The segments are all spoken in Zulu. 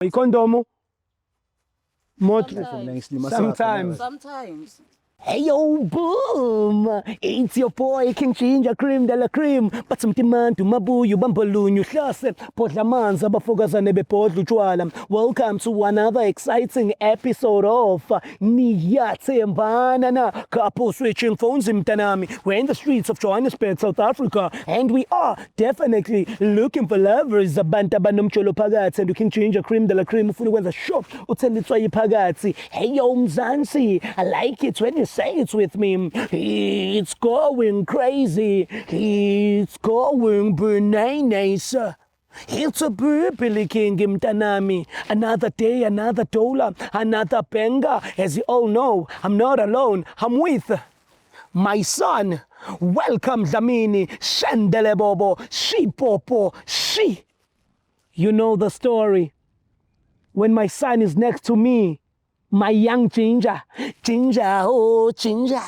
Condom. Sometimes. Hey yo, boom! It's your boy King Ginger Cream de la Cream. But some demand to Mabu, you bambaloo, you shase, Potlamanza, Bafogazane Bepodlu Chualam. Welcome to another exciting episode of Niyate Banana. Couple switching phones in Tanami. We're in the streets of Johannesburg, South Africa, and we are definitely looking for lovers. Banta Banum Cholo Pagats and King Ginger Cream de la Cream. If you want the shop, Utenditway Pagazzi. Hey yo, Mzansi, I like it when you say it with me. It's going crazy. It's going bananas. It's a Billy King Mtanami. Another day, another dollar, another banger. As you all know, I'm not alone. I'm with my son. Welcome Dlamini, Shandele Bobo, She Popo, She. You know the story. When my son is next to me, my young Ginger, oh Ginger,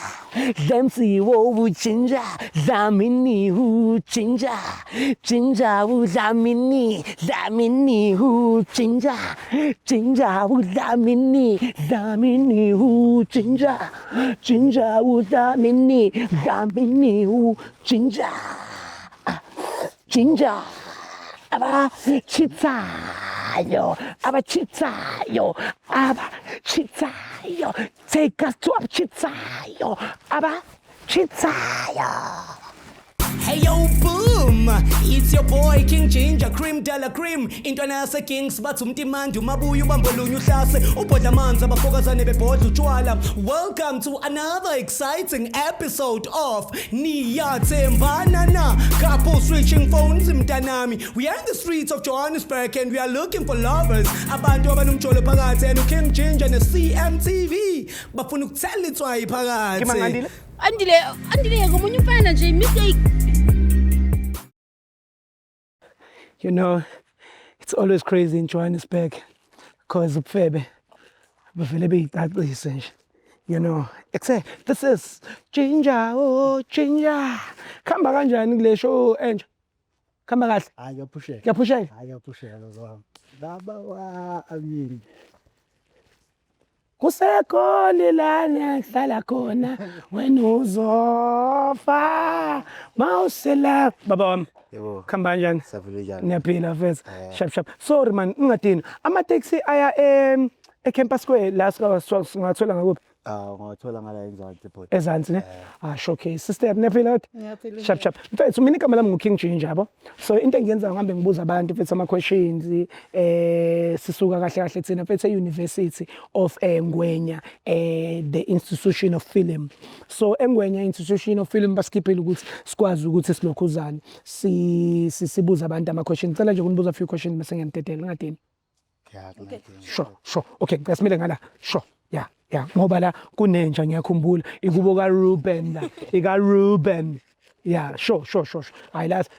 Dempsey, oh Ginger, Zamini, who Ginger, oh Zamini, who Ginger, oh Zamini, who Ginger, oh Zamini, who Ginger, Aba Chitayo, take us to Chitayo, Aba Chitayo. Hey yo, boom! It's your boy King Ginger Cream de la Cream. International Kings, but some demand to Mabuyu Bambalunu Shase, Upotamanza, Bafogazane Bepodlu Chualam. Welcome to another exciting episode of Niyate Banana. Couple switching phones in Tanami. We are in the streets of Johannesburg and we are looking for lovers. Abantu abanum cholo pagate and King Ginger and CMTV. Bafunuk tell it why pagate. Andile, komunye umfana nje mistake. You know, it's always crazy in Johannesburg because of Febe. But you know, except this is Ginger, oh Ginger. Come back and English, oh Angel. Come back. You're pushing. You're pushing. You're pushing. I mean, kusekhona lana hlala khona wena uzofa mawusela baba wami yebo khamba kanjani savule njani niyaphila mfethu shap sorry man ungadini ama taxi aya eCampus Square la singathola ngakuphi ungathola ngala enzansi phela ezansi ne showcase sister niyaphila shap mfethu mina igama lami nguKing Ginger yabo so into engiyenza ngihambe ngibuza abantu mfethu ama questions sisuka kahle thina mfethu e-University of Ngwenya the institution of film so eNgwenya institution of film basikhiphile ukuthi sikwazi ukuthi silokhuzane sibuza abantu ama questions ngicela nje ukunibuza a few questions bese ngiyantetela ngadini sure okay ngasimile ngala sure yeah ngoba la kunenja ngiyakhumbula ikubo ka Ruben la ika Ruben yeah sure I last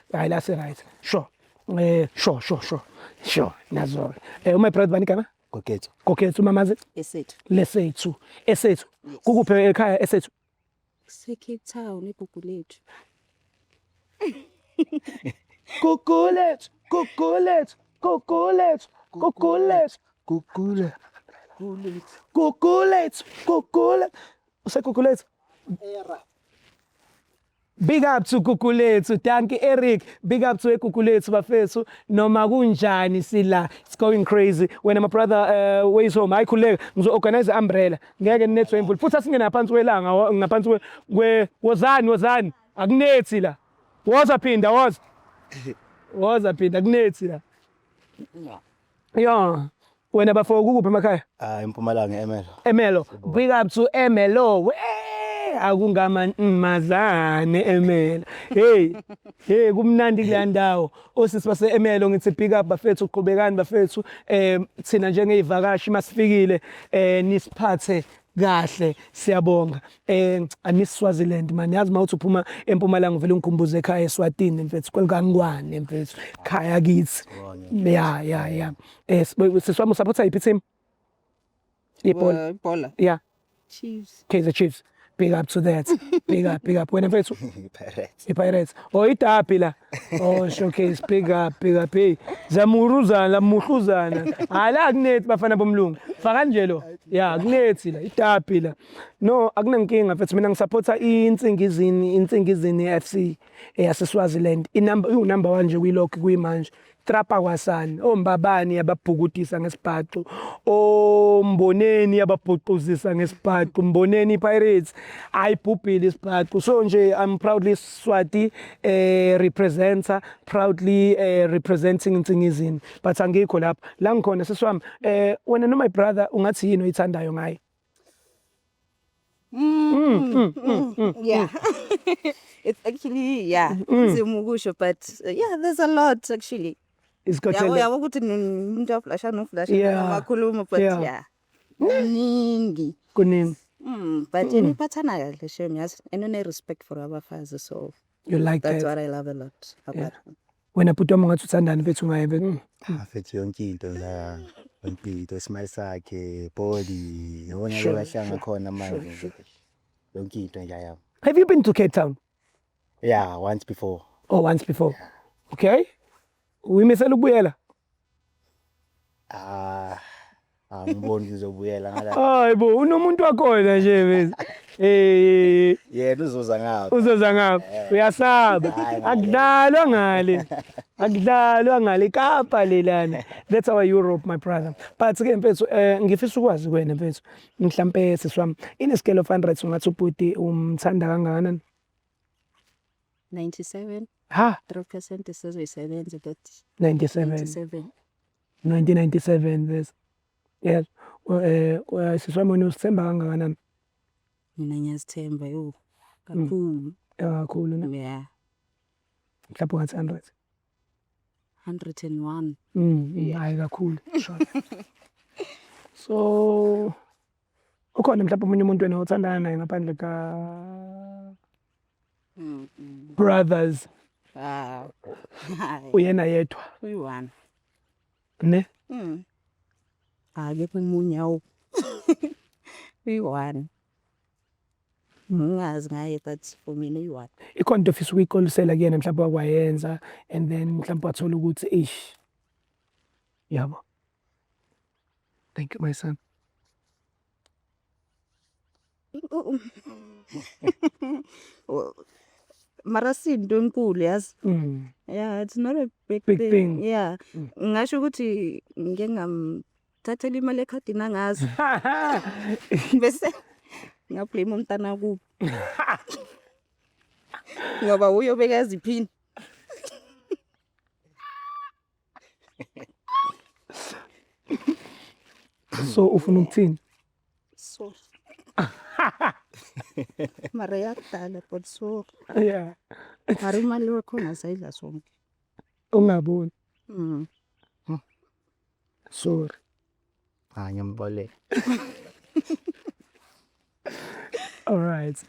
right sure nazo my brother bani kama kokethu mamazi lesethu kukuphe ekhaya esethu Cape Town eGugulethu Gugulethu useGugulethu era big up to Gugulethu thank you Eric big up to Gugulethu bafethu noma kunjani sila it's going crazy when my brother ways home ayikhuleka ngizo organize umbrella ngeke ninethwe imvula futhi asingena phansi kwelanga ngaphansi wozani akunethi la wozaphinda akunethi la yeah wena bafo kukuphi emakhaya eMpumalanga Emelo big up to Emelo akungamazane Emelo hey kumnandi kule ndawo osisi base Emelo ngithi big up bafethu uqhubekani bafethu thina njengezivakashi masifikile nisiphathe kahle siyabonga Miss Swaziland man yazi mawuthi uphuma eMpumalanga vele ungikhumbuze ekhaya eSwatini mfethu kwelikaNgwane mfethu khaya kithi yeah siswami usupporta iphi team Ibola yeah Chiefs Kaizer Chiefs Big up to that. Big up. Wena mfethu Pirates. iPirates. Oh idapi la. Oh showcase big up. Hey. Zamuruzana la muhluzana. Ala akunethi bafana bomlungu. Faka nje lo. Yeah, akunethi la idapi la. No, akunankinga mfethu mina ngisupporta insingizini FC yase Swaziland. Number 1 nje kuyilokho kuyimanje. Trapa kwasani ombabani yababhukutisa ngesibhaxo omboneni yababhuquzisa ngesibhaxo mboneni Pirates ayibhubhile isibhaxo so nje I'm proudly Swati representer proudly representing insingizini but angikho lapha la ngikhona sesiwami wena no my brother ungathi yini oyithandayo ngaye Yeah. It's actually Zimukusho, but there's a lot actually. It's got Yeah, ukuthi umuntu aflasha no flash amakhuluma but ningi. kuningi But niphathana kahle shem yazi and respect for abafazi so you like that's that what I love a lot about him. wena bhuti wami ungathi uthandani bethu ngaye Afethu yonke into la yonke into smile sakhe body yona lebahlanga khona manje. Yonke into nje yabo. Have you been to Cape Town? Yeah, once before. Oh, once before. Okay. Uyimisela ukubuyela? Angiboni ngizobuyela ngala. Hayibo, unomuntu wakhona nje bese. Yena uzoza ngapha. Uzoza ngapha. Uyasaba. Akudlalwa ngale. Akudlalwa ngale Kapa lelana. That's our Europe my brother. But ke mfethu ngifisa ukwazi kwena mfethu. Mhlambe siswami in scale of 100 ungathi ubhuti umthanda kangakanani? 97. Ha, 3% isizoyisebenza but 97. 1997 this. Yes. Siswami wena usithemba kangakanani? mina ngiyazithemba kakhulu. Kakhulu na. Yeah. Mhlawumbe ngathi 100. 101. Hayi kakhulu. Sure. So ukhona mhlawumbe umunye umuntu wena othandana naye ngaphandle ka brothers uyena yedwa uyi-1 ne akekho omunye awu uyi-1 ngingazi ngaye but for mina uyi-1 ikhona into ofisa ukuyikolisela kuyena mhlawumbe wakwayenza and then mhlawumbe wathola ukuthi ish yabo. Thank you my son. Mara sinto enkulu yazi. Yeah, it's not a big thing. Yeah. Ngisho ukuthi ngeke ngamthathela imali ekhadini angazi. Bese ngablame umntana kubo. Ngoba uyobeka iziphini. So ufuna ukuthini? So. Mara yakudala but so. Yeah. Mara imali wakhona sayidla sonke. Ungaboni. Sorry. Ngiyambole. All right.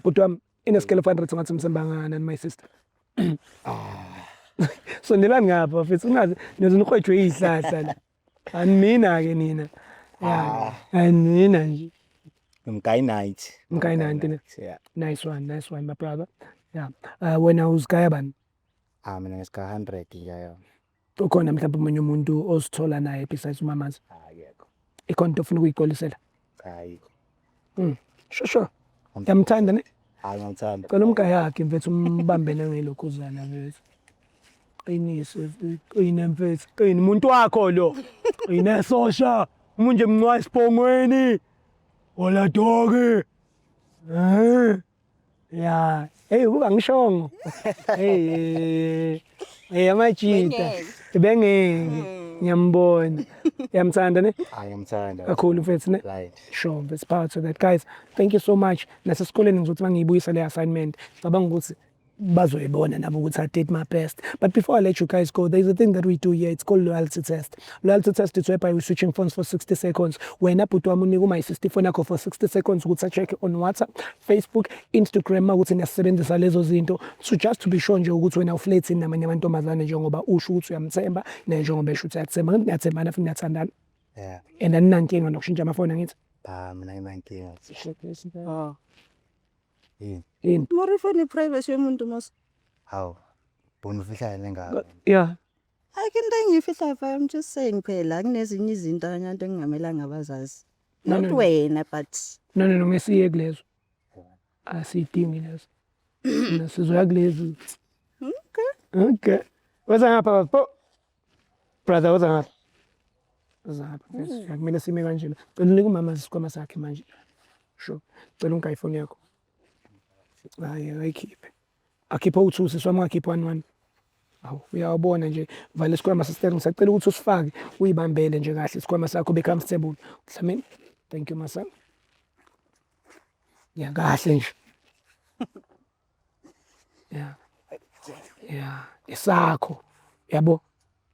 But in a scale of 100 ungathi msembangana and my sister. So nilani ngapha mfethu ungazi nezinikhwethu izihlahla la. Animina ke nina. Yeah. Anina nje. Mkai night. Mkai night. Yeah. Nice one my brother. Yeah. When I was kaya bani? Mina ngeska 100 nje. Ukhona mhlawumbe umunye umuntu osithola naye besides umamazi. Yekho. Ikhona ufuna ukuyikolisela. Ayikho. Sure. Yamthanda ne? Ngiyamthanda. Cela umgaya yakhe mfethu umbambene ngelokhuzana mfethu. Qinise qine mfethu. Qine umuntu wakho lo. Qine sosha. Umunje mncwa isipongweni. Ola doge. Yeah. Hey, ungangishongo. Hey. Amajita. Ibengeke. Ngiyambona. Yamthanda ne? Ngiyamthanda. Kakhulu mfethu ne? Right. Sure, that's part of that. Guys, thank you so much. Nasesikoleni ngizothi mangiyibuyisa le assignment. Ngicabanga ukuthi bazoyibona nabo ukuthi I did my best. But before I let you guys go, there's a thing that we do here. It's called loyalty test. Loyalty test is whereby we're switching phones for 60 seconds. Wena bhuti wami unika uma-60 phone yakho for 60 seconds ukuthi a-check on WhatsApp, Facebook, Instagram ukuthi niyasebenzisa lezo zinto. So just to be sure nje ukuthi wena uflirting namanye amantombazane njengoba usho ukuthi uyamthemba naye njengoba esho ukuthi uyakuthemba. Niyathembana futhi niyathandana. Yeah. And aninankinga nokushintsha amafoni angithi. mina nginankinga. Oh. Yini? Mara ifoni privacy yomuntu mos. Hawu. Bona ufihla ngaka. Yeah. Ake into engiyifihla fa I'm just saying phela kunezinye izinto abantu engingamelanga abazazi. Not wena but No ngesiye kulezo. Asidingi lezo. Nasizoya kulezo. Okay. Wazangapha bafo. Brother wazangapha. Wazangapha. Kumele sime kanjena. Cela unike umama isikhwama sakhe manje. Sure. Cela unga iPhone yakho. Hayi ayikhiphe. Akhipha u2 siswami ngakhipha 11. Awu uyabona nje vala isikhwama sister ngisacela ukuthi usifake uyibambele nje kahle isikhwama sakho be comfortable. Dlamini. Thank you my son. Ya kahle nje. Yeah, isakho. Yabo.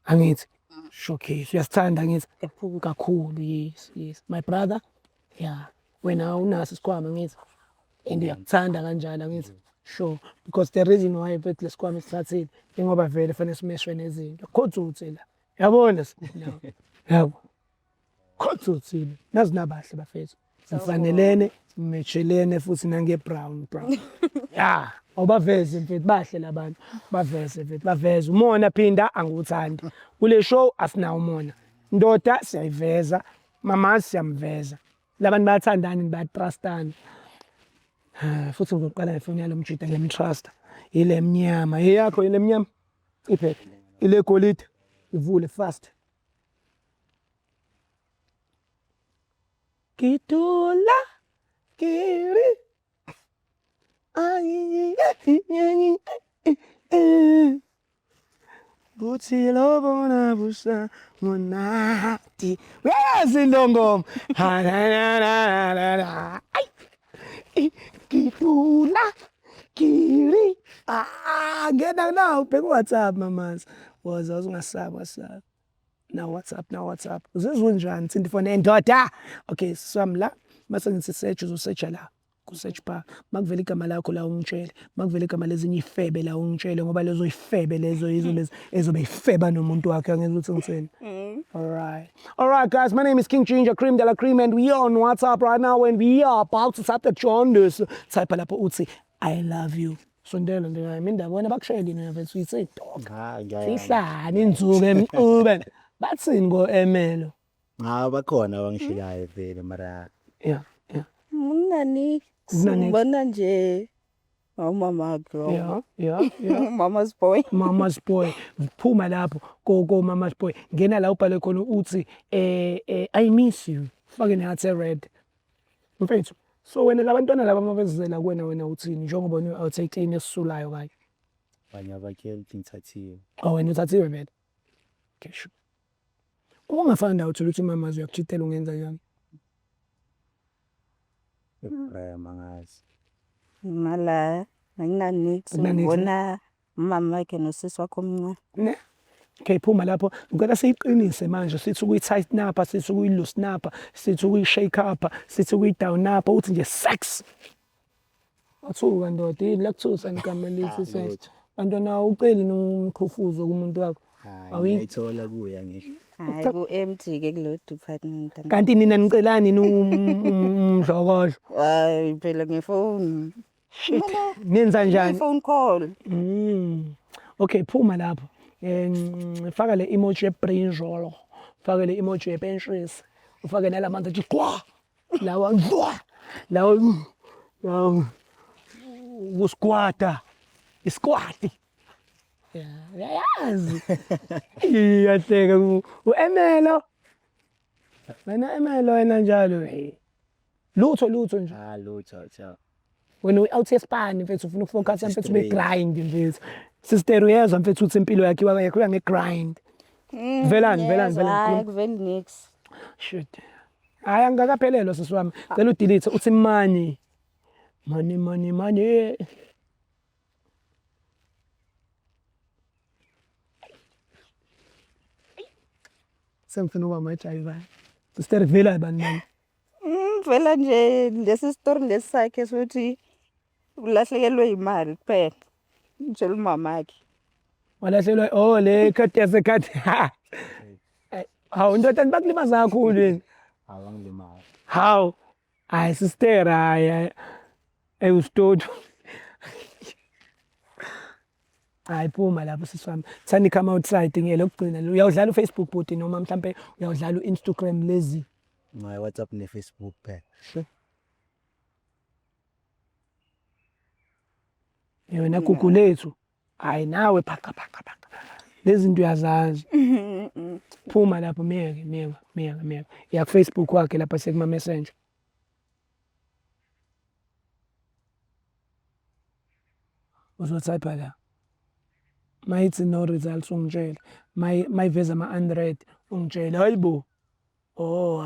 Angithi showcase uyasithanda ngithi kakhulu yes. My brother. Yeah. Wena unaso isikhwama ngithi. And uyakuthanda kanjalo ngithi. Sure because the reason why bethi lesikhwama sithathile ngoba vele fanele simeshwe nezinto. Khodzuthe la. Yabona no. Yabo. Khodzuthe. Nazi nabahle bafethu. Sifanelene, simechelene futhi nange brown. Yeah. Awubaveze mfethu bahle labantu. Baveze mfethu baveze. Umona phinda anguthandi. Kule show asinawo umona. Ndoda siyayiveza, mama siyamveza. Labantu bayathandana bayatrustana. Futhi ngizoqala ngefoni yalo mjida ngiyamtrust. Ile emnyama, eyakho ile emnyama. Iphephe. Ile golide. Ivule fast. Kitula kiri. Buthi lobona busa monati. Uyazi ndongoma. Ha la. Kitula kiri. Ngena now ubheka WhatsApp mamas. Woza ungasaba WhatsApp. Now WhatsApp. Uzizwe njani thind phone endoda? Okay, swamla. Mase ngithi search uzosearcha la. Ku-search bar makuvela igama lakho la ungitshele makuvela igama lezinye ifebe la ungitshele ngoba lezo ifebe lezo yizo ezobe ifeba nomuntu wakhe angeza ukuthi ngithini. All right guys, my name is King Ginger Cream de la Cream and we are on WhatsApp right now and we are about to start the journey. Type lapho uthi I love you. Sondela ndingayimi indabona bakushayela yini mfethu uyithi dog. Sihlani inzuku emqube. Bathini ngo Emelo? Bakhona abangishiyayo vele mara. Yeah. Mnani sibona nje mama girl. Yeah. Mama's boy. Mama's boy. Phuma lapho go mama's boy. Ngena la ubhale khona uthi I miss you. Fake nehathe red. Mfethu. So wena labantwana laba mabezela wena uthini njengoba awutake esisulayo kayi. Banye abakhe ngithathiwe. Wena uthathiwe vele. Okay sure. Ungafanda uthola ukuthi mamazi uyakuchithela ungenza njani? Mangazi. Mala nginanix ngibona mama wakhe nosisi wakho omncane. Ne. Okay phuma lapho ngicela siyiqinise manje sithi ukuyi-tighten up sithi ukuyi-loosen up sithi ukuyi-shake up sithi ukuyi-down up uthi nje sex. Athuka ndoda yini la kuthusa igama lithi sex. Bantwana uceli nomkhufuzo kumuntu wakho. Awuyithola kuya ngisho. Hayi ku MT ke kulo department. Kanti nina nicelani umdlokolo? Hayi phela ngefoni. Nenza njani? Phone call. Okay phuma lapho. Faka le emoji yebrinjolo. Faka le emoji yepentress. Ufake nalamanzi athi qwa. Lawa ndwa. Lawa usquata. Isquati. Yeah, yazi. Iyahleka uEmelo. Wena Emelo wena njalo Lutho nje. Lutho cha. Wena out eSpani mfethu ufuna ukufocus mfethu begrind mfethu. Sister uyezwa mfethu uthi impilo yakhe kuya ngegrind. Velani. Hayi kuveli nix. Shit. Hayi angakaphelelo sisiwami. Cela udelete uthi money. Semfuna uba majiva. Sister vela bani. Vela nje lesi story lesakhe sokuthi ulahlekelwe imali kuphela. Ngitshela umama wakhe. Walahlekelwa le khadi yasekhadi. Hawu ndoda nibakulimaza kakhulu yini. Awangilimali. Hawu. Hayi sister hayi. Usitoto. Hayi phuma lapho sisifami. Sani come outside ngiyele ukugcina. Uyawudlala uFacebook bhuti noma mhlambe uyawudlala uInstagram lezi. My WhatsApp ne-Facebook phela. Yona gugu lethu. Hayi nawe phaka. Lezi zinto uyazazi. Phuma lapho miyeke. Ya Facebook wakhe lapha sekuma Messenger. Uzotype la. Mayithi no results ungitshela. Mayiveza ama-unread ungitshela. Hayibo. Oh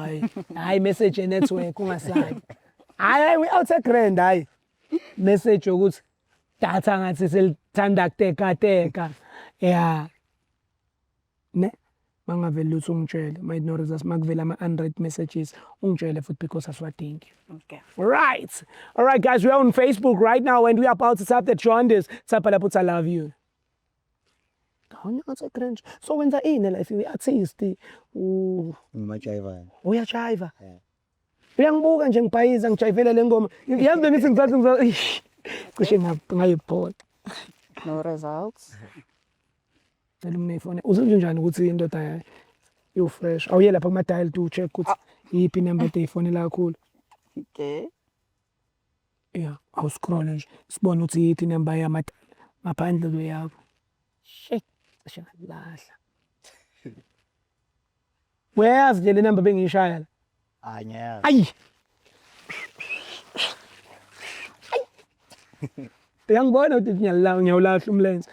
hayi message network ungasayi. Hayi we-out grand hayi. Message ukuthi datha ngathi selithanda kuteka. Yeah. Ne? Mangaveli lutho ungitshele. Mayithi no results makuvela ama-unread messages ungitshele futhi because asiwadingi. Okay. Right. All right, guys, we're on Facebook right now and we're about to tap the joiners. Tap la put I love you. So wenza ini la if you artist Ngimajayiva. uyajiva. Yeah. Uyangibuka nje ngibhayiza ngijayivela le ngoma. Yazi bengithi ngizathu cishe ngayibhola. No results. Cela umnefone. Uzwe njani ukuthi indoda yayo you fresh. Awuye lapha kuma dial to check ukuthi yipi number efonela kakhulu. Okay. Yeah, awu scroll nje. Sibone ukuthi yithi number yamadala ngaphandle yakho. Shit, cishe ngalahla. Uyazi nje le number bengishaya la. Anyazi. Ayi. Uyangibona ukuthi ngiyawulahla umlenze.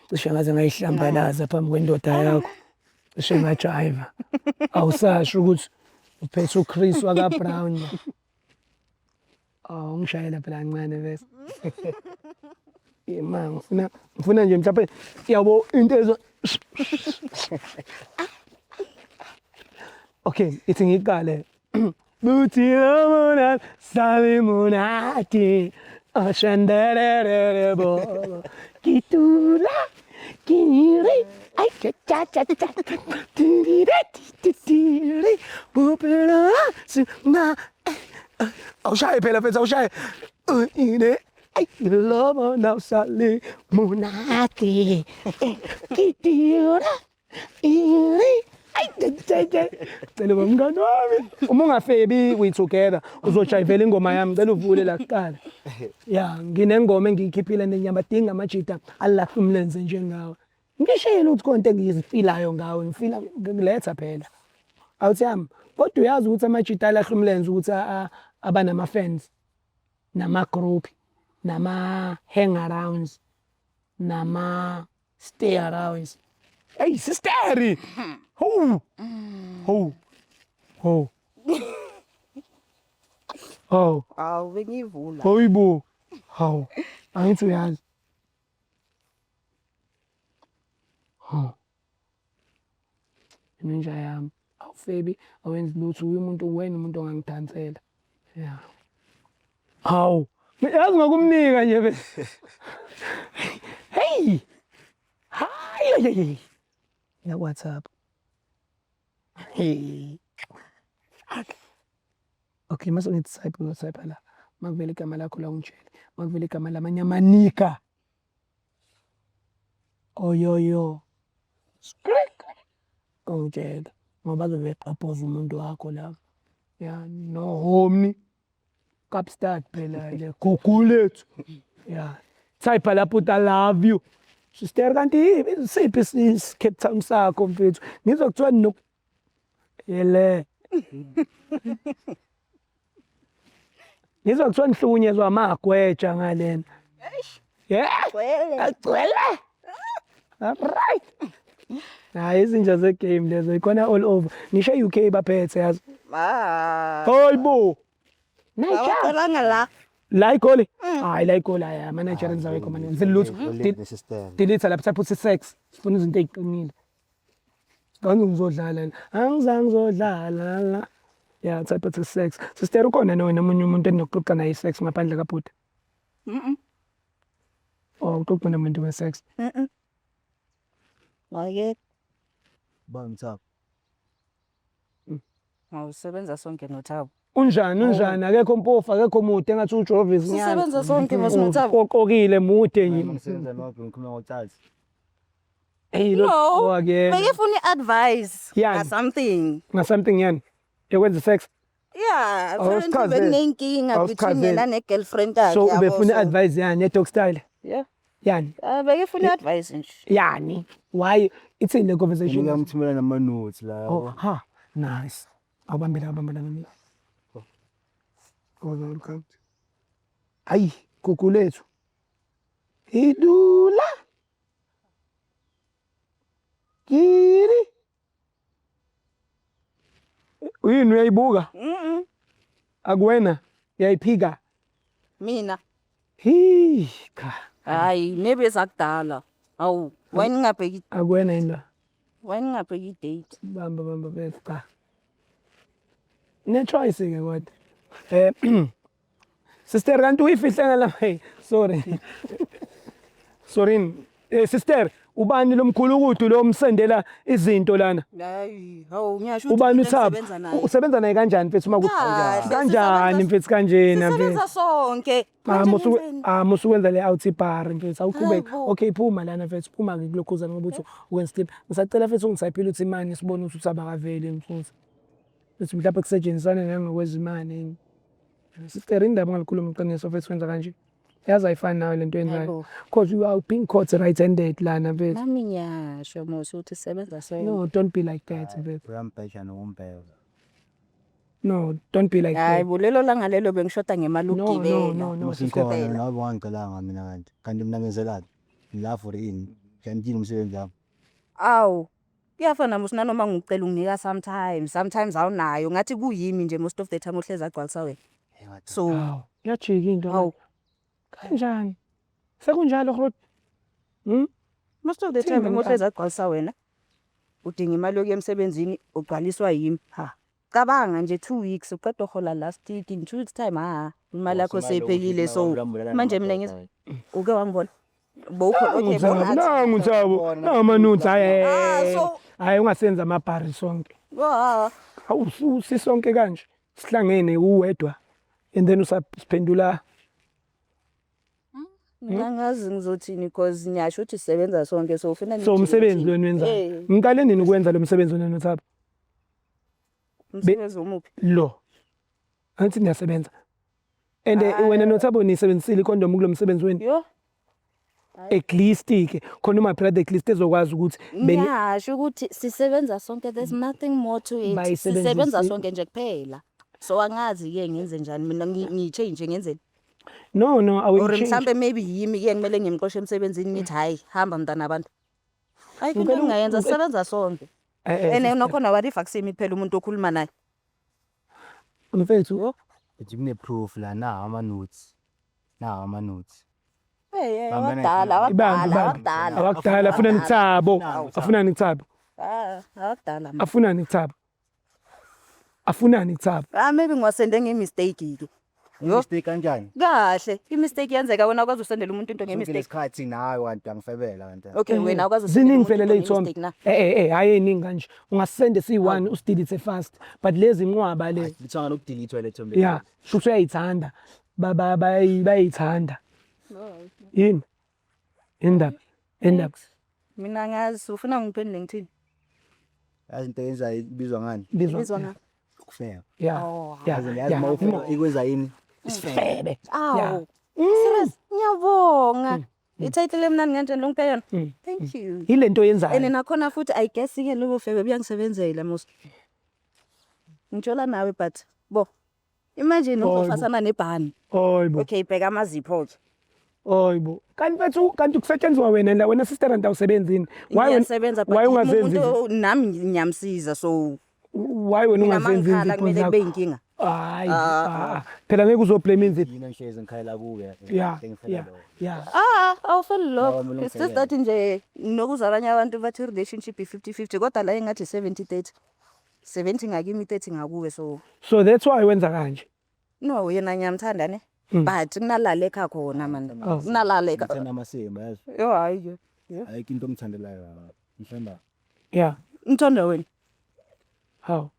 Cishe ngaze ngayihlambalaza phambi kwendoda yakho. Cishe ngajiva. Awusasho ukuthi uphethe uChris wakaBrown. Oh, ngishayela phela kancane bese. Yema ngifuna nje mhlawumbe yabo into ezo. Okay, ithi ngiqale. Buti amona salimunati ashandere bo kitula kiri ay cha tiri bupera suma awushaye phela mfethu awushaye ine ay lobo now salimunati kitula iri cela bomngani wami uma ungafebi we together uzojayivela ingoma yami cela uvule la kuqala ya nginengoma engiyikhiphile nenyabadinga amajita alahla umlenze njengawe ngishayela ukuthi konke engizifilayo ngawe ngifila ngiletha phela awuthi yami kodwa uyazi ukuthi amajita alahla umlenze ukuthi abanama fans nama group nama hangarounds nama stay arounds hey sister ho. Oh. Awu bengivula. Hayibo. Hawu. Angithi uyazi. Ninja yami. Awufebi awenzi lutho umuntu wena umuntu ongangidhansela. Yeah. Hawu. Yazi ngokumnika nje bese. Hey. Hayi. Ya WhatsApp. Hey. Okay, mase ngitype uzotype la. Makuvela igama lakho la ungitshele. Makuvela igama lamanye amanika. Oyoyo. Ungitshela ngoba bazobe propose umuntu wakho la. Ya no homni. Kapstad phela le gugu lethu. Ya. Type lapho uthi I love you. Sister kanti siphi Cape Town sakho mfethu. Ngizokuthiwa no yele. Ngizokuthiwa nihlukunyezwa amagweja ngalena. Yeah. Agcwele. Alright. Hayi izinja zegame lezo ikhona all over. Ngisho UK baphethe yazi. Hayibo. Awaqalanga la. La igoli. Hayi la igoli aya manager nizawekho manje. Zilutho. Delete lapha put sex. Sifuna izinto eziqinile. Ngizodlala. Angizange ngizodlala la. Yeah, type of sex. Sister ukhona nomunye umuntu enokuxoxa naye sex ngaphandle kaBhuti. Oh, uxoxa nomuntu we sex. Ngeke. Bangithapha. Awusebenza sonke noThabo. Unjani akekho mpofu akekho mude engathi uJovis nyana. Sisebenza sonke noThabo. Qoqokile mude nje. Ngisebenza nodwa ngikhuluma ngocazi. Hey No, wakena. bekufuna i-advice Yani. something. Something yani. Yokwenza sex. Yeah, apparently Awusichazele. bekunenkinga between Awusichazele. yena ne-girlfriend yakhe. So yabo, ubefuna so- advice yani dog style. Yeah. Yani. Bekufuna i-advice nje. Yani. Why it's in the conversation. Ngikamthumela nama notes la. Oh, ha. Nice. Awubambela nami. Oh, welcome. Hayi, gugu lethu. Idula. Kiri. Uyini uyayibuka? Akuwena? Uyayiphika? Mina. Hi, cha. Hayi, maybe zakudala. Awu, wena ngingabheki, Akuwena yini la? wena ngingabheki i-date. Bamba bese cha. Ne choice ke kodwa. Sister kanti uyifihle ngala hey, sorry. Sorry. Sister, ubani lomkhulukudu lo umsendela izinto lana? Hayi, hawu ngiyasho Ubani ukuthi uThabo? usebenza naye. Usebenza naye kanjani mfethu uma Kahle, kanjani mfethu kanjena Sisebenza mfethu? sonke. Manje Musukwenza le out bar mfethu awuqhubeke. Hayibo. Okay phuma lana mfethu phuma ke kulokhuzana ngoba uthi ukwenza step. Ngisacela mfethu ungisayiphile uthi imani sibone ukuthi usabakaveli mfuthu. Bese mhlawumbe kusetshenzisana nangokwezimali. Sister indaba ngalikhuluma iqiniso mfethu kwenza kanje. Yazi ayifani nawe lento yenzayo. Hayibo. Because you are being caught right-handed lana mfethu. nami ngiyasho mos ukuthi sisebenza sonke. No, don't be like that mfethu. Uyambhesha nokumbheka. No, don't be like Hayi, that. bulelo langa lelo bengishoda ngemali No, ukugibela. no, sister. Usikhona nawe wangicelanga mina kanti. Kanti mina ngenzelani? La for ini. Kanti umsebenzi wami. Awu. Kuyafana mos nanoma ngicela unginika sometimes awunayo ngathi kuyimi nje most of the time uhleza agcwalisa wena. So, Hawu, iyajika into. hawu, Kanjani? Sekunjalo Grot. most of the Thina time uhleza agcwalisa wena. Udinga imali yokuya emsebenzini ugcwaliswa yimi. Ha. Cabanga nje 2 weeks uqeda uhola last week in 2 weeks time imali yakho seyiphekile so manje mina ngithi uke wangibona. Bokho okay bona. Nangu Thabo. Namanuthi Ah, so- hayi ungasenza amabhari sonke. Ah, Awu sisonke kanje. Sihlangene uwedwa. And then usaphendula ngingazi ngizothini because ngiyasho ukuthi sisebenza sonke so ufuna so umsebenzi lo wenza. Ngiqale nini ukwenza lo msebenzi wena noThabo? umsebenzi omuphi? Lo. Angithi niyasebenza. And wena noThabo nisebenzisile ikondom kulo msebenzi wenu. Yo, At least ke khona uma brother at least ezokwazi ukuthi ngiyasho ukuthi sisebenza sonke, there's nothing more to it. Bayisebenzisi- Sisebenza sonke nje kuphela. So angazi ke ngenze njani mina ngichange ngenzeni. no I will Or change. mhlambe maybe yimi ke ngimele ngimqoshe emsebenzini ngithi hayi hamba mntana abantu. Hayi into engayenza sisebenza sonke. Ene nokhona what if akusimi phela umuntu okhuluma naye. Mfethu Ethi kune proof la na ama notes. Na ama notes. Awakudala. awakudala afuna nithabo. Afuna nithabo. Awakudala. Afuna nithabo. Afuna nithabo. Maybe ngiwasende ngemistake ke. Mistake kanjani? Kahle, imistake yenzeka wena ukwazi usendela umuntu into ngemistake. Ngesikhathi nawe kanti angifebela kanti. Okay, wena ukwazi usendela Ziningi umuntu vele into leyithombe. ngemistake na. Hayi eningi kanje. Ungasende si1 usidelete fast. But lezi inqwaba le. Lithanga nokudelete le thombe. Yeah, shuthi uyayithanda. Bayithanda. Yini? Indaba. Mina ngazi ufuna ngiphendule ngithini? Yazi into yenza ibizwa ngani? Bizwa nga. Ukufeka. Yeah. Yazi mawufika ikwenza yini? Isifebe. Awu. Serious, ngiyabonga. Ititle emnani kanjani lonke yona? Thank you. Ilento yenzayo. Ene nakhona futhi I guess ke lobo febe buyangisebenzela mos. Ngitshola nawe but bo. Imagine ufasana nebhani. Hayibo. Okay, bheka amazipho ke. Hayibo. Kanti kusetshenzwa wena la wena sister and awusebenzini. Ngiyasebenza why but ungazenzi? umuntu nami ngiyamsiza so Why wena ungazenzi namanghala izinto kumele zakho? kube inkinga. Hayi. Phela ngeke uzoblame inzipho. Yina ngishayeza ngikhayela kuwe. Yeah. Awufuni lo. It's just that nje nokuza abanye abantu bathi relationship i50-50 kodwa la engathi 70-30. 70 ngakimi 30 ngakuwe so So that's why wenza kanje. no yena ngiyamthanda ne but kunalala ekha khona manje kunalala ekha Ngithanda amasimba yazi. yo hayi Ayikho into ongithandelayo. Ngihamba. Yeah. Ngithanda wena. Hawu.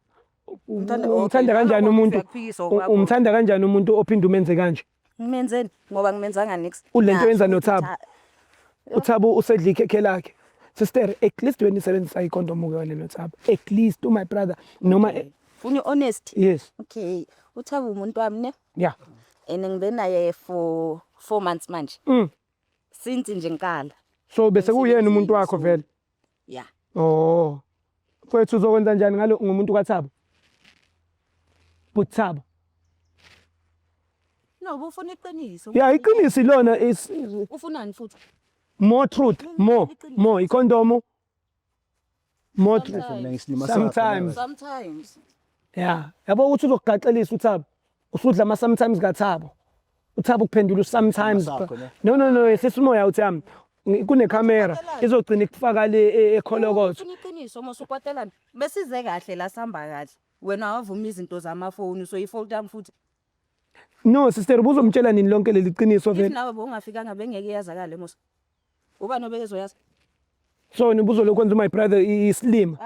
Ngithanda Umthanda kanjani umuntu? Uyakuphikisa okwakho. Umthanda kanjani umuntu ophinda umenze kanje? Ngimenzeni ngoba ngimenzanga nix. Ulento yenza noThabo. uThabo usedla ikhekhe lakhe. Sister, at least when isebenzisa icondom ukuyona noThabo. At least my brother noma Funa honest. yes. Okay. uThabo umuntu wami ne. Yeah. And ngibe naye for 4 months manje. Since nje ngikala. So bese kuyena umuntu wakho vele. Yeah. Oh. Kwethu uzokwenza njani ngalo ngumuntu kaThabo? Buthabo. No, ufuna iqiniso. Yeah, iqiniso lona is Ufunani futhi? more truth, more icondom. More truth. Sometimes. Yeah. Yabo ukuthi uzokugaxelisa uThabo. Usudla ama sometimes kaThabo. uThabo kuphendula sometimes. No, sesimoya uthami. Kune camera izogcina ikufaka le ekholokotho. Ufuna iqiniso mase ukwatelana. Besize kahle la samba kahle. Wena wavuma izinto zamafoni so ifault yami futhi. No, sister ubuzomtshela nini lonke leli qiniso If vele. nawe bongafikanga bengeke yazakale mos. Ubani obekezoyazi? So nibuzo lokwenza my brother islim.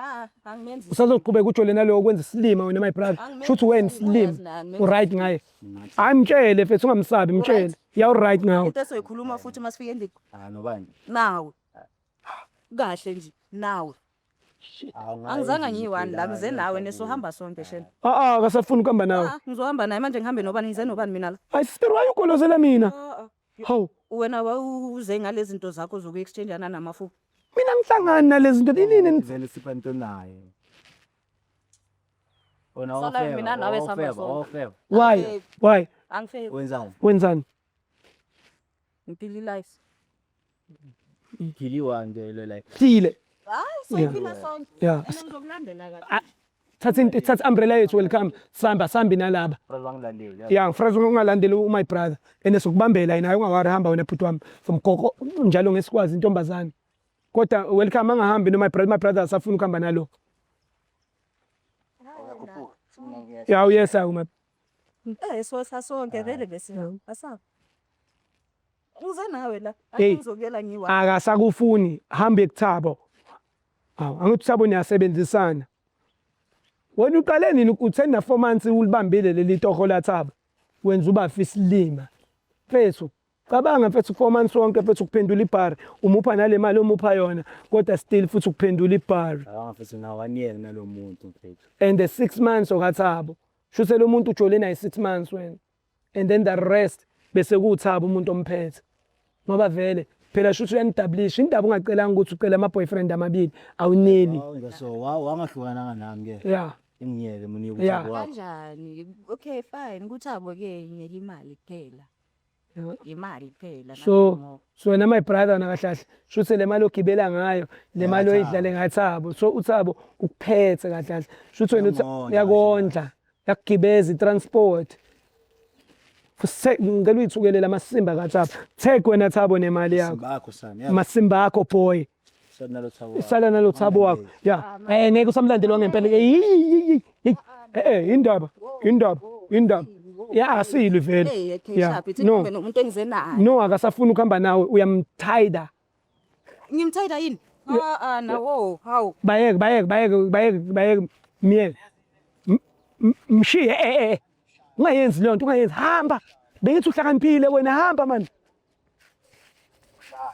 Angimenzi. Usazoqhubeka uJole nalo okwenza islima wena my brother. Shothi wena slim. Right ngaye. Amtshele mfethu ungamsabi mtshele. Yeah right now. Into esoyikhuluma futhi masifike endiki. Nobani? Nawe. Kahle nje nawe. Angizange ngiyi1 la ngize nawe nesohamba sonke shena. Akasafuna ukuhamba nawe. Ngizohamba naye manje ngihambe nobani ngize nobani mina la. Hayi sister wayugolozela mina. Hawu. Wena wawuze ngalezi zinto zakho zoku exchange ana namafu. Mina ngihlangana nalezi zinto inini Vele sipha into naye. Ona Sala mina nawe sihamba sonke. ofeva. Why? Angifeki. Wenzani? Ngiphila life. Ngiliwa nje lo like. Thile. Hayi soyiphila sonke. Yeah. Ngizokulandela kahle. Thatha umbrella yethu welcome. Sambi nalaba. Bangilandeli. Yeah, ngifreza ungalandeli my brother. Enesukubambela yena ungawari hamba wena phuthu wami. Somgogo njalo ngesikwazi intombazane. Kodwa welcome angahambi no my brother asafuna ukuhamba nalo. Yeah, yes awuma. So sasonke vele bese. Asapha. Uze nawe la. Hey. Ngizokuyela ngiwa. Akasakufuni hambe ekuThabo. Angithi uThabo niyasebenzisana. Wena uqale nini u10 na 4 months ulibambile leli toho laThabo. Wenza uba fisilima. Mfethu, cabanga mfethu 4 months wonke mfethu ukuphendula ibar, umupha nale mali omupha yona, kodwa still futhi ukuphendula ibar. Mfethu na 1 year nalomuntu mfethu. And the 6 months okaThabo. Shuse lo muntu ujolena i6 months wena. And then the rest bese kuThabo umuntu omphethe. Ngoba vele phela shuthi uyanidablish indaba ungacelanga ukuthi ucela ama boyfriend amabili awuneli. So wangahlukananga nami ke. Yeah. Ingiyeke muni Yeah. ukuthi wakho. Kanjani? Okay fine. kuThabo ke ngiyela imali kuphela. Imali kuphela. So wena my brother nakahlahle shuthi le mali ogibela ngayo le mali oyidlale ngaThabo. So uThabo ukuphethe kahle. Shuthi wena uyakondla, yakugibeza iTransport. Ngicela uyithukelela amasimba kaThabo. Take wena Thabo nemali yakho. Bakho sami. Masimba akho boy. Sala Thabo. Sala nalo Thabo wakho. Yeah. Ngeke usamlandeli ngempela. Indaba. Yeah, asilwe vele. Hey, Yeah. Ithi No. nomuntu engize naye. No, akasafuna ukuhamba nawe, uyamthayida. Ngimthayida yini? Nawo. Hawu. Bayeke. Miyeke. Mshiye ungayenzi le nto, ungayenzi. Hamba. Bengithi uhlakaniphile wena, hamba man.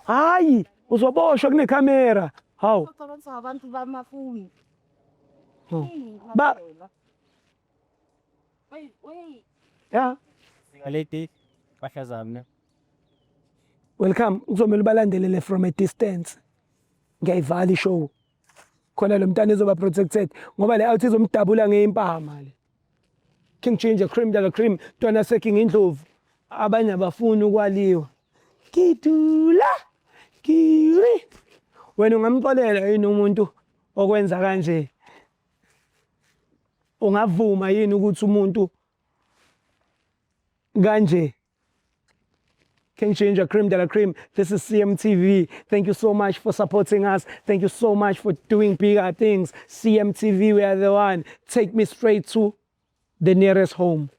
Hayi, uzoboshwa kunecamera. Hawu. Kuxoxisana abantu bamafoni. Ba Wait. yeah. Ngaleti bahla zami ne. Welcome. Kuzomela balandelele from a distance. Ngiyayivala ishow. Khona lo mntana ezoba protected ngoba le out izomdabula ngeimpama le. King Ginger Cream dala cream twana seking indlovu. Abanye abafuni ukwaliwa. Kidula. Kiri. Wena ungamxolela yini umuntu okwenza kanje? Ungavuma yini ukuthi umuntu kanje? King Ginger Cream dala cream. This is CMTV. Thank you so much for supporting us. Thank you so much for doing bigger things. CMTV, we are the one. Take me straight to the nearest home.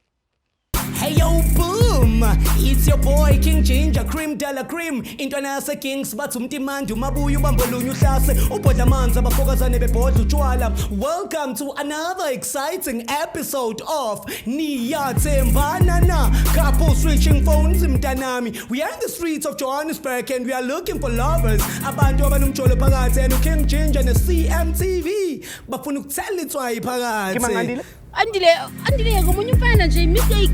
Hey yo, boom! It's your boy King Ginger Cream Della Cream intwana yase Kings bathi umtimandi umabuya ubambolunya uhlase ubhodla amanzi abafokazane bebhodla utshwala. Welcome to another exciting episode of Niyathembana na couple switching phones mntanami. We are in the streets of Johannesburg and we are looking for lovers abantu abanomjolo phakathi and King Ginger ne CMTV bafuna ukuthela itswayi phakathi. Andile ngomunye umfana nje mistake